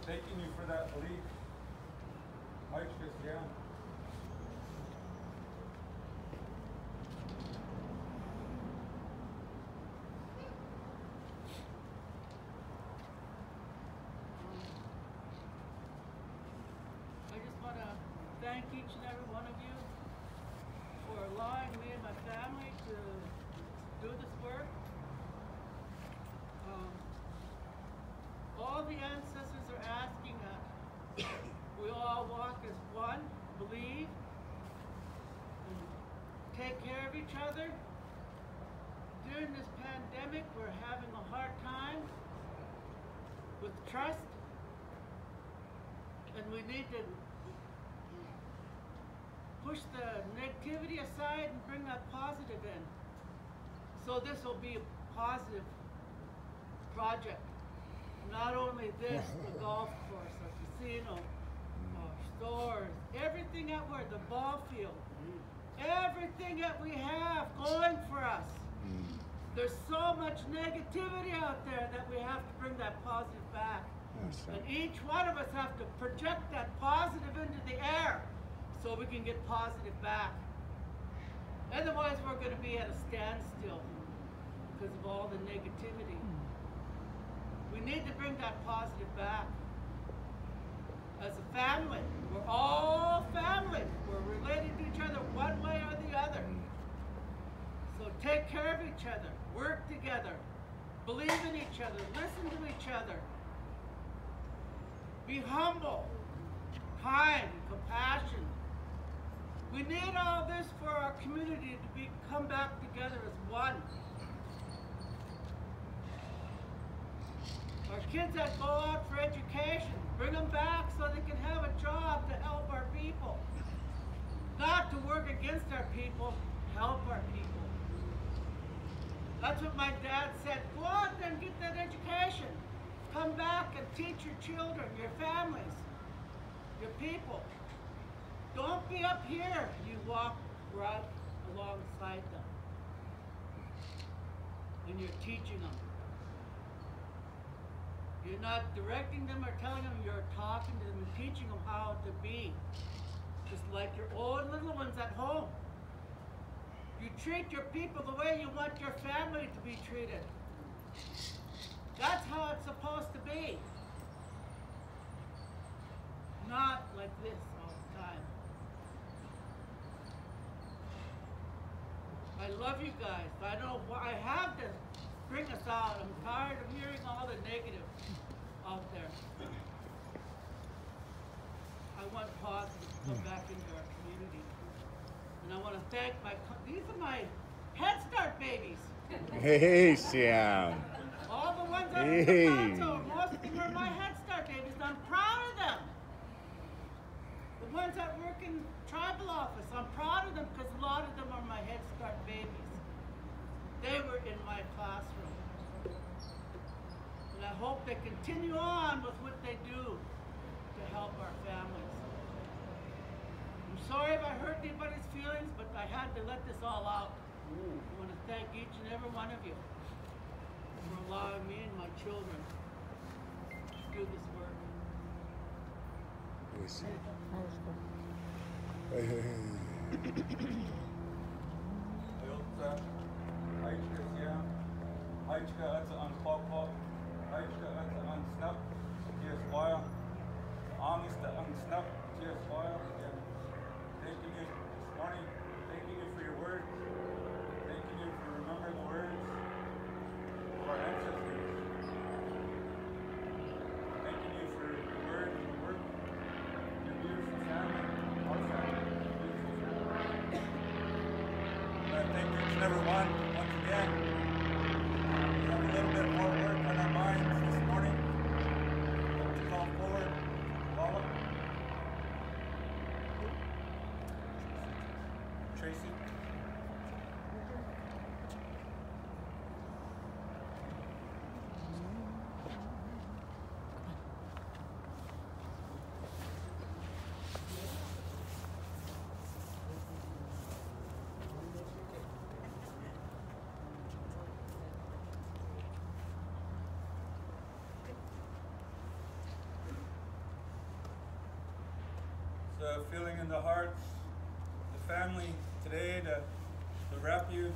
thanking you for that belief. Hajkas, yeah. I just want to thank each and every one of you for allowing me and my family to do this work. All the ancestors are asking us, we all walk as one, believe, and take care of each other. During this pandemic, we're having a hard time with trust, and we need to push the negativity aside and bring that positive in. So this will be a positive project. Not only this, the golf course, the casino, stores, everything that we're, the ball field, everything that we have going for us. There's so much negativity out there that we have to bring that positive back. And each one of us have to project that positive into the air so we can get positive back. Otherwise, we're going to be at a standstill because of all the negativity. We need to bring that positive back. As a family, we're all family. We're related to each other one way or the other. So take care of each other, work together, believe in each other, listen to each other. Be humble, kind, compassion. We need all this for our community to come back together as one. Our kids that go out for education, bring them back so they can have a job to help our people. Not to work against our people, help our people. That's what my dad said. Go out and get that education. Come back and teach your children, your families, your people. Don't be up here. You walk right alongside them. And you're teaching them. You're not directing them or telling them, you're talking to them and teaching them how to be. Just like your own little ones at home. You treat your people the way you want your family to be treated. That's how it's supposed to be. Not like this all the time. I love you guys. I know I have to bring us out. I'm tired of hearing all the negative out there. I want positive to come back into our community. And I want to thank these are my Head Start babies. Hey, Sam. All the ones that are in the council, most of them are my Head Start babies, and I'm proud of them. The ones that work in tribal office, I'm proud of them because a lot of them are my Head Start babies. They were in my classroom. And I hope they continue on with what they do to help our families. I'm sorry if I hurt anybody's feelings, but I had to let this all out. I want to thank each and every one of you for allowing me and my children to do this work. Thanking you this morning, thanking you for your words, thanking you for remembering the words of our ancestors. Thanking you for the words and the work, your beautiful family, our family, beautiful family. I thank each and every one once again. We have a little bit more work on our minds this morning to call forward, follow. Tracy. feeling in the hearts, the family today to wrap you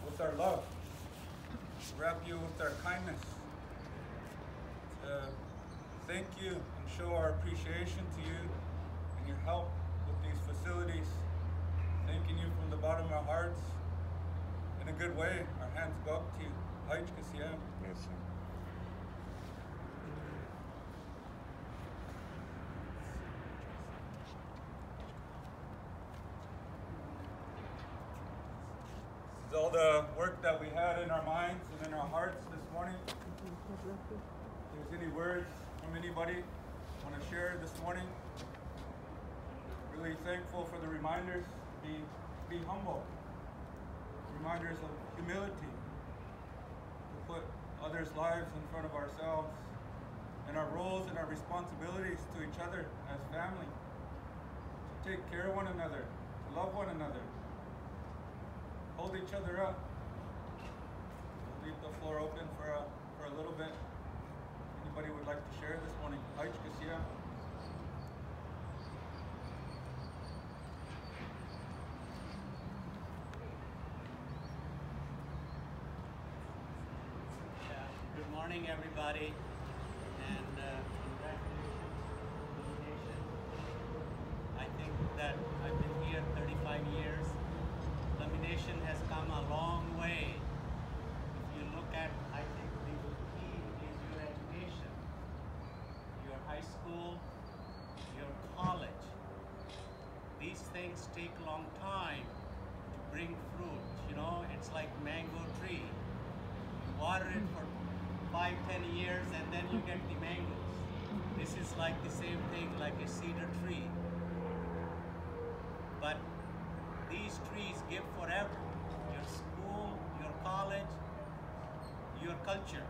with our love, to wrap you with our kindness, to thank you and show our appreciation to you and your help with these facilities. Thanking you from the bottom of our hearts. In a good way, our hands go up to you. Hajj Kasiyam. Yes, sir. This is all the work that we had in our minds and in our hearts this morning. If there's any words from anybody want to share this morning, really thankful for the reminders. Be humble. Reminders of humility. To put others' lives in front of ourselves and our roles and our responsibilities to each other as family. To take care of one another, to love one another. Hold each other up. We'll leave the floor open for a little bit. Anybody would like to share this morning? Hajj Kasiyam. Good morning, everybody, and congratulations to the nation. I think that I've been here 35 years. Lummi has come a long way. If you look at, I think the key is your education, your high school, your college. These things take a long time to bring fruit. You know, it's like mango tree. You water it for 5-10 years and then you get the mangoes. This is like the same thing, like a cedar tree. But these trees give forever. Your school, your college, your culture.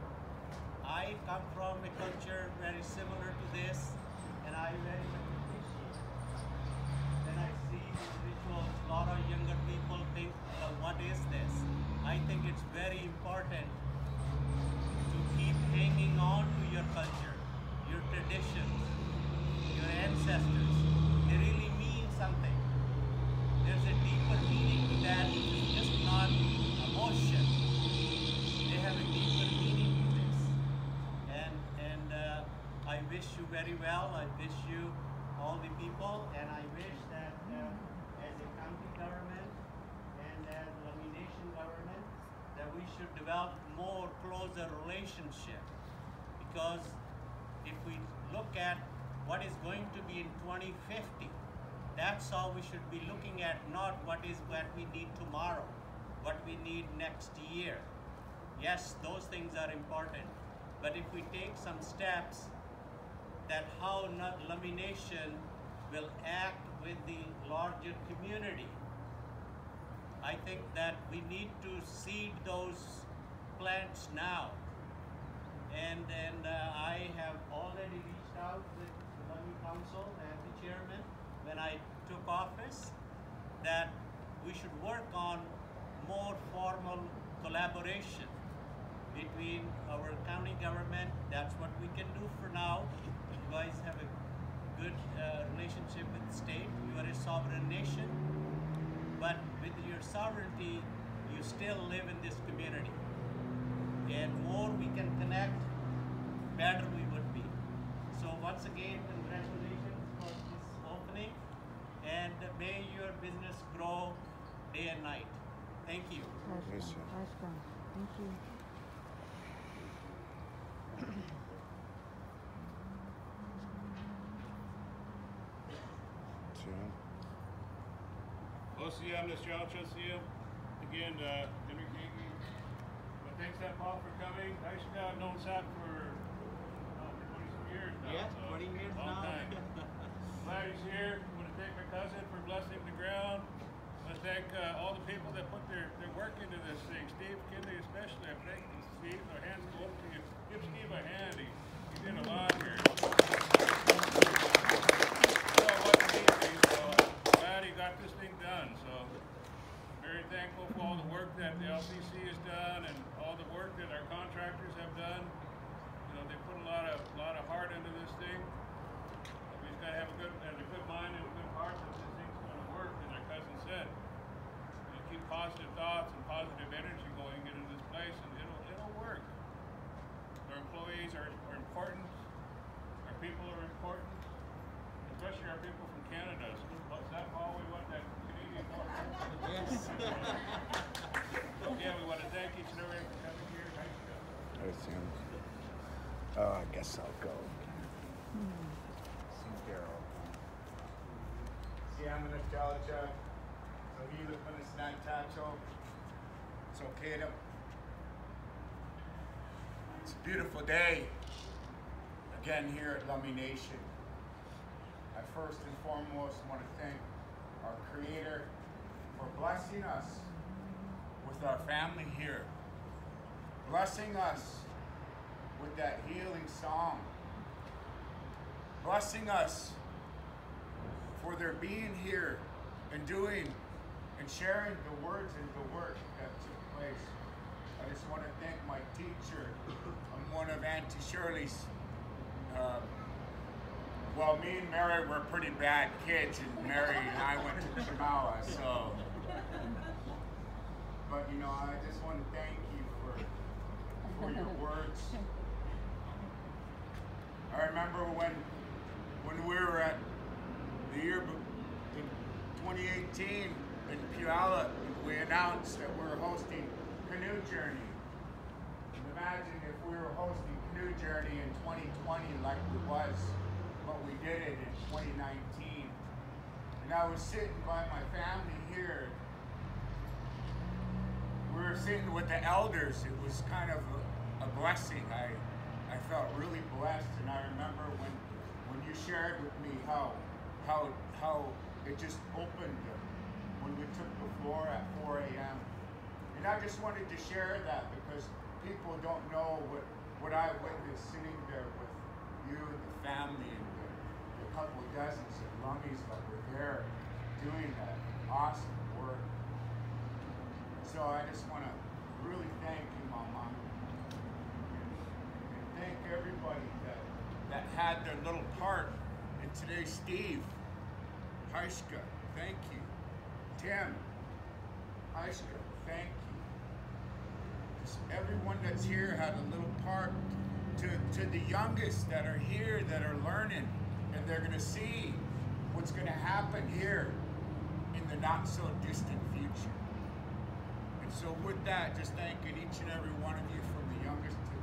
I come from a culture very similar to this, and I very much appreciate it. When I see these rituals, a lot of younger people think, well, what is this? I think it's very important to keep hanging on to your culture, your traditions, your ancestors. They really mean something. There's a deeper meaning to that, which is just not emotion. They have a deeper meaning to this. And I wish you very well. I wish you all the people, and I wish that as a county government and as Lummi Nation government, that we should develop more closer relationship. Because if we look at what is going to be in 2050, that's how we should be looking at, not what we need tomorrow, what we need next year. Yes, those things are important, but if we take some steps that how Lummi Nation will act with the larger community, I think that we need to seed those plants now. And I have already reached out with the Lummi Council and the chairman when I took office, that we should work on more formal collaboration between our county government. That's what we can do for now. You guys have a good relationship with the state. You are a sovereign nation, but with your sovereignty, you still live in this community. And more we can connect, better we would be. So once again, congratulations for this opening, and may your business grow day and night. Thank you. Yes, sir. Thank you. Sir. OCM, Mr. Alchosium. Again, Henry King. But thanks that Bob for coming. Actually, I've known Sap for 20 years now. Yeah, so 20 years long now. Time. Glad he's here. I want to thank my cousin for blessing the ground. I want to thank all the people that put their work into this thing. Steve Kinley especially. I'm thanking Steve. Our hands go up to you. Give Steve a hand. He did a lot here. So wasn't easy, so glad he got this thing done. So very thankful for all the work that the LCC has done and all the work that our contractors have done. You know, they put a lot of heart into this thing. We just gotta have a good mind. positive energy going into this place, and it'll work. Our employees are important. Our people are important, especially our people from Canada. So what's that, Paul? We want that Canadian part. Yes. Yeah, we want to thank each and every one for coming here. There's him. Oh, I guess I'll go. See Daryl. See, I'm gonna tell you. So he was gonna stand tacho. It's okay to. It's a beautiful day. Again here at Lummi Nation. I first and foremost want to thank our Creator for blessing us with our family here. Blessing us with that healing song. Blessing us for their being here and doing and sharing the words and the work that took place. I just want to thank my teacher. I'm one of Auntie Shirley's. Well, me and Mary were pretty bad kids, and Mary and I went to Chimawa, so. But you know, I just want to thank you for your words. I remember when we were at the year in 2018 in Puyallup, we announced that we were hosting Canoe Journey. And imagine if we were hosting Canoe Journey in 2020 like it was, but we did it in 2019. And I was sitting by my family here. We were sitting with the elders. It was kind of a blessing. I felt really blessed, and I remember when you shared with me how it just opened when we took the floor at 4 a.m. And I just wanted to share that because people don't know what I witnessed sitting there with you and the family and the couple of dozens of Lummies that were there doing that awesome work. So I just want to really thank you, Mama. And thank everybody that had their little part in today's Steve, Haishka, thank you. Tim, Haishka, thank you. Just everyone that's here had a little part. To the youngest that are here that are learning, and they're going to see what's going to happen here in the not so distant future. And so with that, just thanking each and every one of you from the youngest to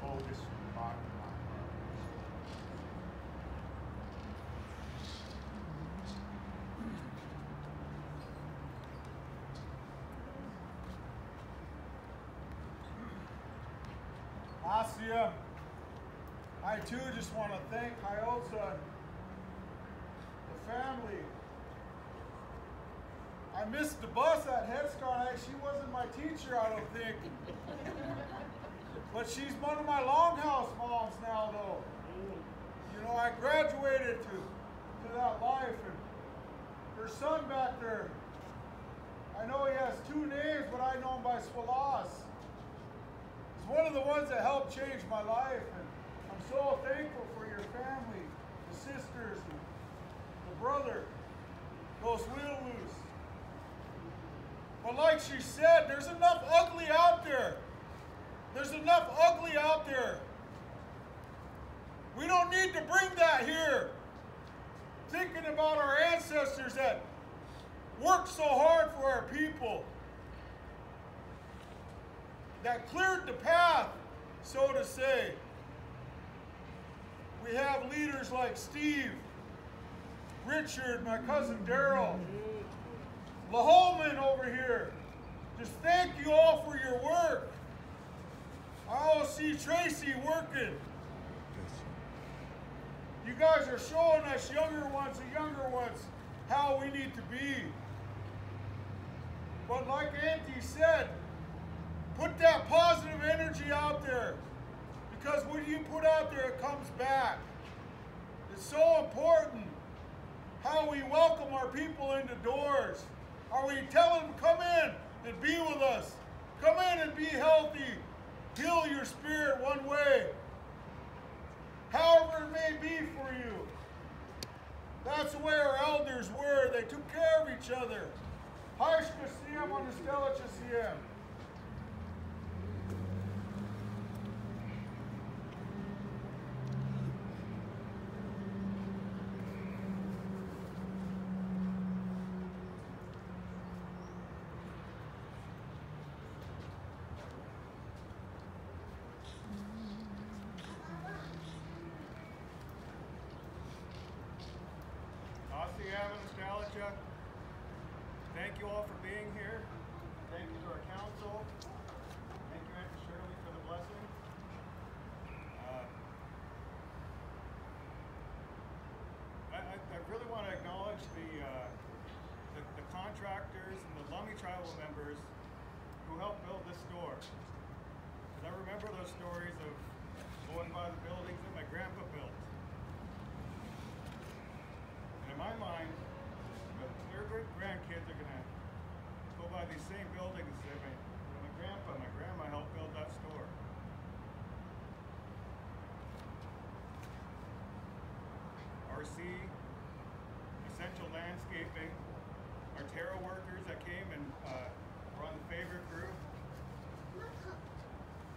the oldest from the bottom of my heart. Asia, I too just want to thank Hyotza, the family. I missed the bus at Head Start. She wasn't my teacher, I don't think. But she's one of my Longhouse moms now, though. You know, I graduated to that life, and her son back there, I know he has two names, but I know him by Swalas. He's one of the ones that helped change my life, and I'm so thankful for your family, the sisters, and the brother, those Wheelwoos. But like she said, there's enough ugly out there. There's enough ugly out there. We don't need to bring that here. Thinking about our ancestors that worked so hard for our people, that cleared the path, so to say. We have leaders like Steve, Richard, my cousin Daryl, LaHolman over here. Just thank you all for your work. I also see Tracy working. You guys are showing us the younger ones, how we need to be. But like Auntie said, put that positive energy out there. Because what you put out there, it comes back. It's so important how we welcome our people into doors. Are we telling them, come in and be with us. Come in and be healthy. Heal your spirit one way. However it may be for you. That's the way our elders were. They took care of each other. Harshka Siyam on the Stelicha Siyam. Siam and Nostalgia. Thank you all for being here. Thank you to our council. Thank you, Aunt Shirley, for the blessing. I really want to acknowledge the contractors and the Lummi tribal members who helped build this store. Because I remember those stories of going by the buildings that my grandpa built. And in my mind, their great grandkids are going to go by these same buildings and say, my grandpa, my grandma helped build that store. RC, Essential Landscaping, our Terra workers that came and were on the favor crew.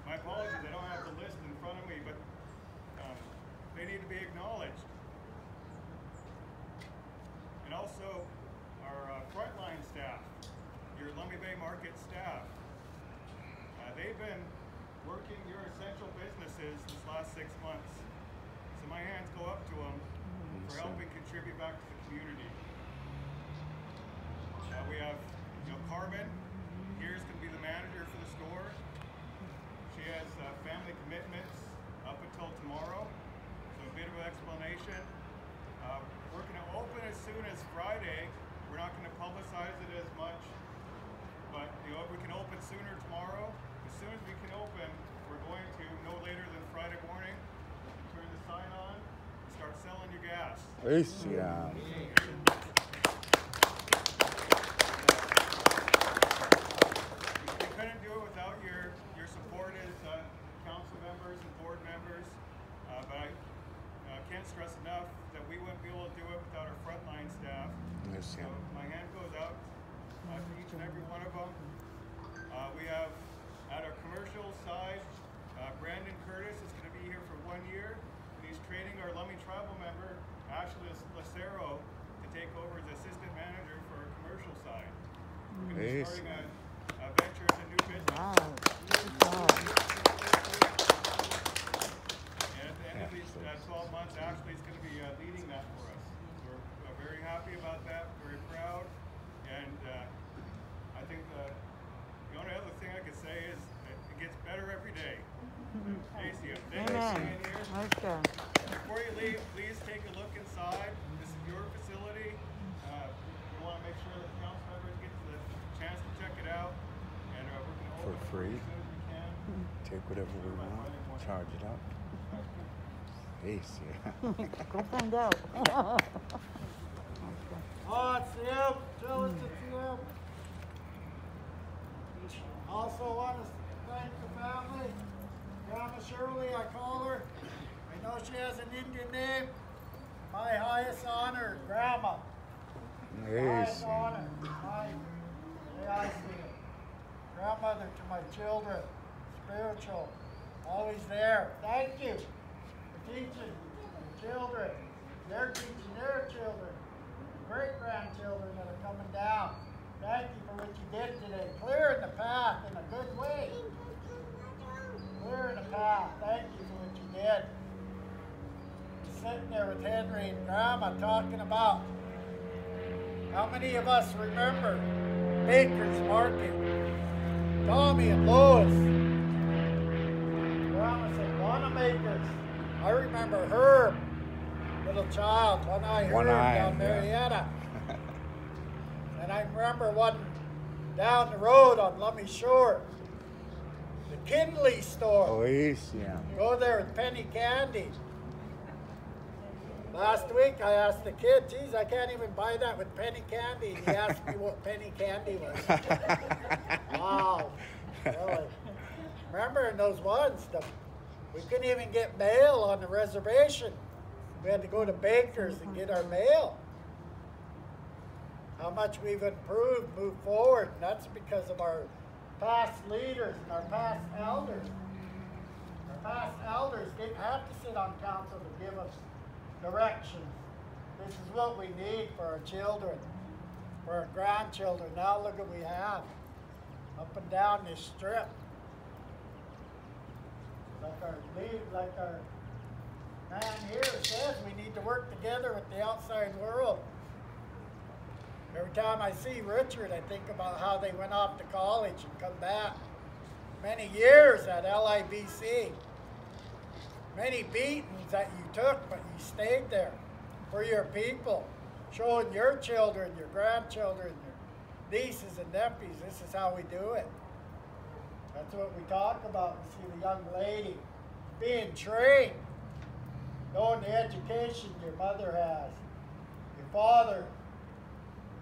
My apologies, I don't have the list in front of me, but they need to be acknowledged. And also our frontline staff, your Lummi Bay Market staff. They've been working your essential businesses this last 6 months. So my hands go up to them for helping contribute back to the community. We have Carmen, here's going to be the manager for the store. She has family commitments up until tomorrow, so a bit of an explanation. We're going to open as soon as Friday. We're not going to publicize it as much, but we can open sooner tomorrow. As soon as we can open, we're going to, no later than Friday morning, turn the sign on and start selling your gas. Yeah. We couldn't do it without your support as council members and board members, but I can't stress enough that we wouldn't be able to do it without our frontline staff. Yes, So my hand goes out to each and every one of them. We have, at our commercial side, Brandon Curtis is going to be here for 1 year. He's training our Lummi tribal member, Ashley Lacero, to take over as assistant manager for our commercial side. We're going to be starting a venture as a new business. Wow. Good job. And at the end of these 12 months, Ashley's going to be leading that for us. So we're very happy about that, very proud. And I think the only other thing I could say is that it gets better every day. Casey, thanks for Amen. being here. Okay. Before you leave, please take a look inside. This is your facility. We want to make sure that the council members get the chance to check it out. And we're going to open For free. as soon as we can. Take whatever we want, charge it up. Ace, yeah. Go find out. Oh, it's him. Tell us it's him. Also want to thank the family. Grandma Shirley, I call her. I know she has an Indian name. My highest honor, Grandma. Highest Ace. honor. May I see it. Grandmother to my children. Spiritual. Always there. Thank you for teaching your children. They're teaching their children. Great-grandchildren that are coming down. Thank you for what you did today. Clearing the path in a good way. Clearing the path. Thank you for what you did. Sitting there with Henry and Grandma talking about how many of us remember Baker's Market. Tommy and Lois. Grandma said, Wanamaker's. I remember Herb, little child, one-eye Herb down Marietta. And I remember one down the road on Lummi Shore, the Kinley store. Oh, Ace, yeah. Go there with penny candy. Last week I asked the kid, geez, I can't even buy that with penny candy. And he asked me what penny candy was. Wow, really. Remember in those ones, we couldn't even get mail on the reservation. We had to go to Baker's and get our mail. How much we've improved, moved forward, and that's because of our past leaders and our past elders. Our past elders didn't have to sit on council to give us direction. This is what we need for our children, for our grandchildren. Now look what we have up and down this strip. Like our man here says, we need to work together with the outside world. Every time I see Richard, I think about how they went off to college and come back. Many years at LIBC. Many beatings that you took, but you stayed there for your people, showing your children, your grandchildren, your nieces and nephews, this is how we do it. That's what we talk about. We see the young lady being trained, knowing the education your mother has, your father.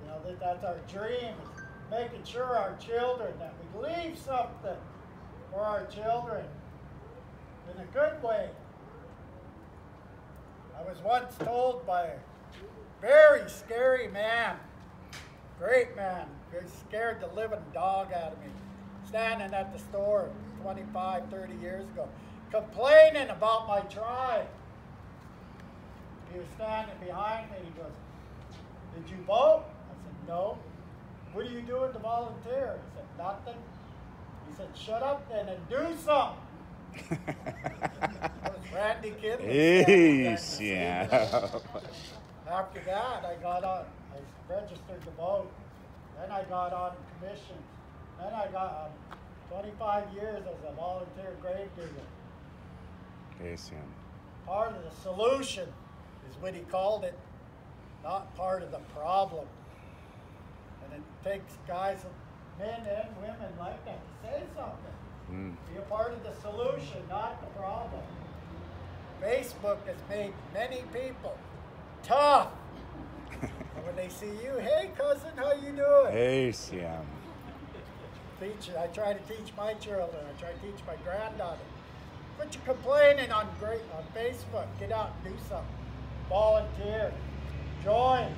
You know, that's our dream, is making sure our children, that we leave something for our children in a good way. I was once told by a very scary man, great man, he scared the living dog out of me, standing at the store 25, 30 years ago, complaining about my tribe. He was standing behind me and he goes, "Did you vote?" I said, "No." "What are you doing to volunteer?" I said, "Nothing." He said, "Shut up then and do something." That was Randy Kinley. Yeah. After that, I got on, I registered to vote. Then I got on commission. Then I got 25 years as a volunteer grave digger. Part of the solution is what he called it, not part of the problem. And it takes guys, men and women like that to say something. Be a part of the solution, not the problem. Facebook has made many people tough. And when they see you, "Hey cousin, how you doing?" I try to teach my children. I try to teach my granddaughter. Quit your complaining on Facebook. Get out and do something. Volunteer. Join.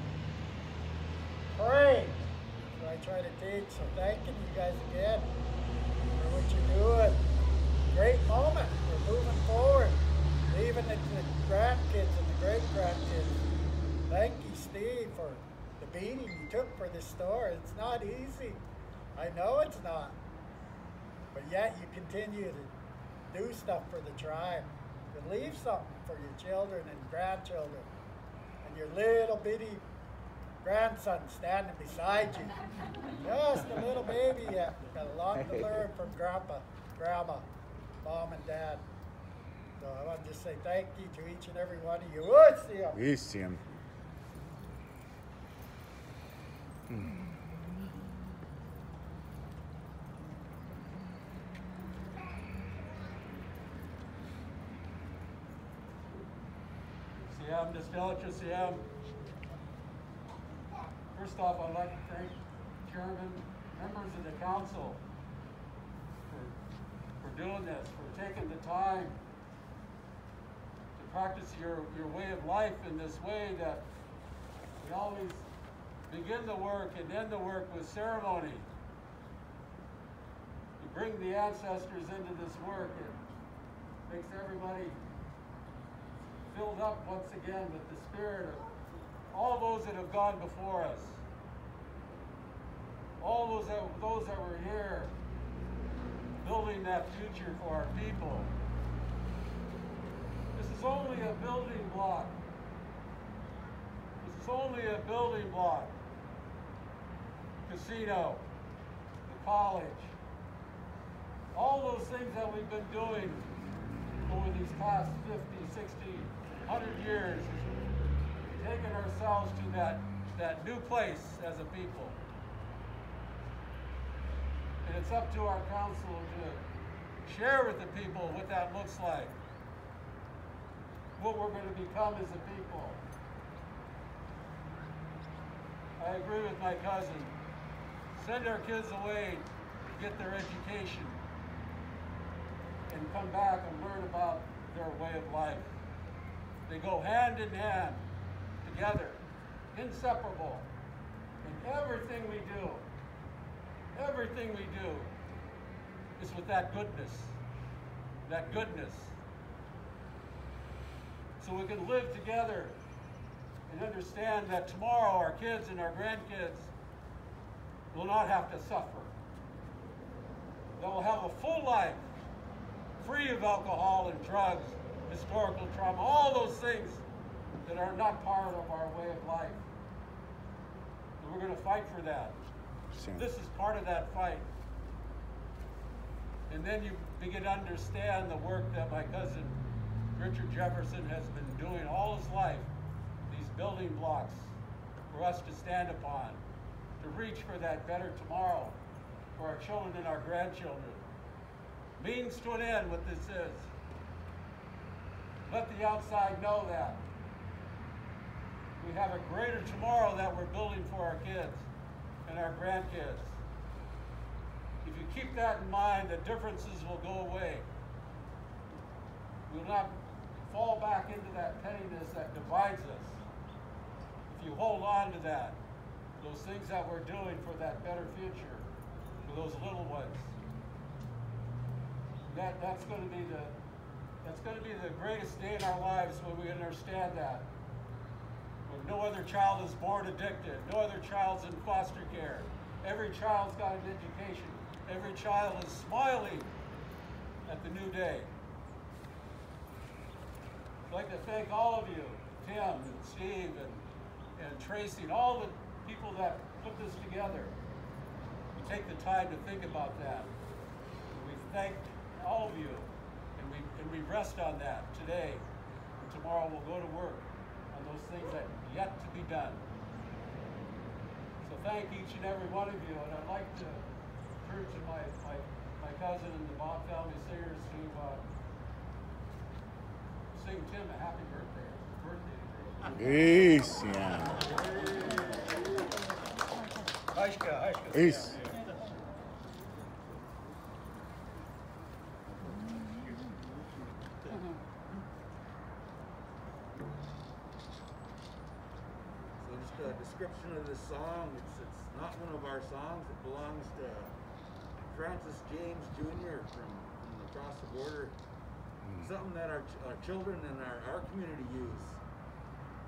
Pray. That's what I try to teach. So thanking you guys again for what you're doing. Great moment. We're moving forward. Leaving it to the grandkids and the great-grandkids. Thank you, Steve, for the beating you took for this store. It's not easy. I know it's not. But yet you continue to do stuff for the tribe. To leave something for your children and grandchildren. And your little bitty grandson standing beside you. Just a little baby yet. You've got a lot to learn from Grandpa, Grandma, Mom and Dad. So I want to just say thank you to each and every one of you. We see him. Siam, nostalgia, Siam. First off, I'd like to thank Chairman, members of the council for doing this, for taking the time to practice your way of life in this way that we always begin the work and end the work with ceremony. You bring the ancestors into this work. It makes everybody filled up once again with the spirit of all those that have gone before us. All those that were here building that future for our people. This is only a building block. This is only a building block. Casino, the college, all those things that we've been doing over these past 50, 60, 100 years, taking ourselves to that new place as a people. And it's up to our council to share with the people what that looks like, what we're going to become as a people. I agree with my cousin. Send our kids away to get their education and come back and learn about their way of life. They go hand in hand, together, inseparable. And everything we do is with that goodness. So we can live together and understand that tomorrow our kids and our grandkids will not have to suffer. They will have a full life, free of alcohol and drugs, historical trauma, all those things that are not part of our way of life. And we're going to fight for that. This is part of that fight. And then you begin to understand the work that my cousin Richard Jefferson has been doing all his life, these building blocks for us to stand upon, to reach for that better tomorrow for our children and our grandchildren. Means to an end what this is. Let the outside know that. We have a greater tomorrow that we're building for our kids and our grandkids. If you keep that in mind, the differences will go away. We will not fall back into that pettiness that divides us. If you hold on to that, those things that we're doing for that better future, for those little ones, that's going to be the greatest day in our lives when we understand that. When no other child is born addicted, no other child's in foster care. Every child's got an education. Every child is smiling at the new day. I'd like to thank all of you, Tim and Steve and Tracy, and all the people that put this together. We take the time to think about that. We thank all of you, and we rest on that today. And tomorrow we'll go to work on those things that are yet to be done. So thank each and every one of you, and I'd like to turn to my cousin and the Bob family singers to sing Tim a happy birthday. Peace, yeah. Peace. So just a description of this song. It's not one of our songs. It belongs to Francis James Jr. from across the border. Something that our children and our community use.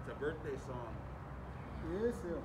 It's a birthday song. Yes, sir.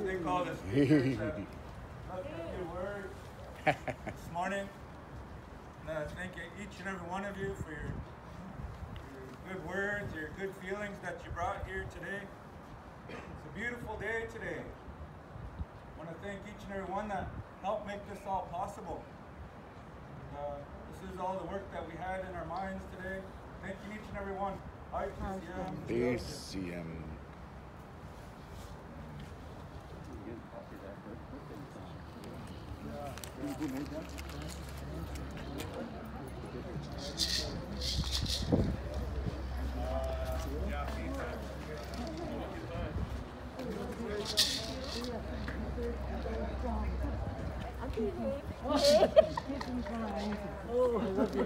Thank all the speakers that left a few words this morning. Thank each and every one of you for your good words, your good feelings that you brought here today. It's a beautiful day today. I want to thank each and every one that helped make this all possible. This is all the work that we had in our minds today. Thank you each and every one. Peace. Oh, I love you.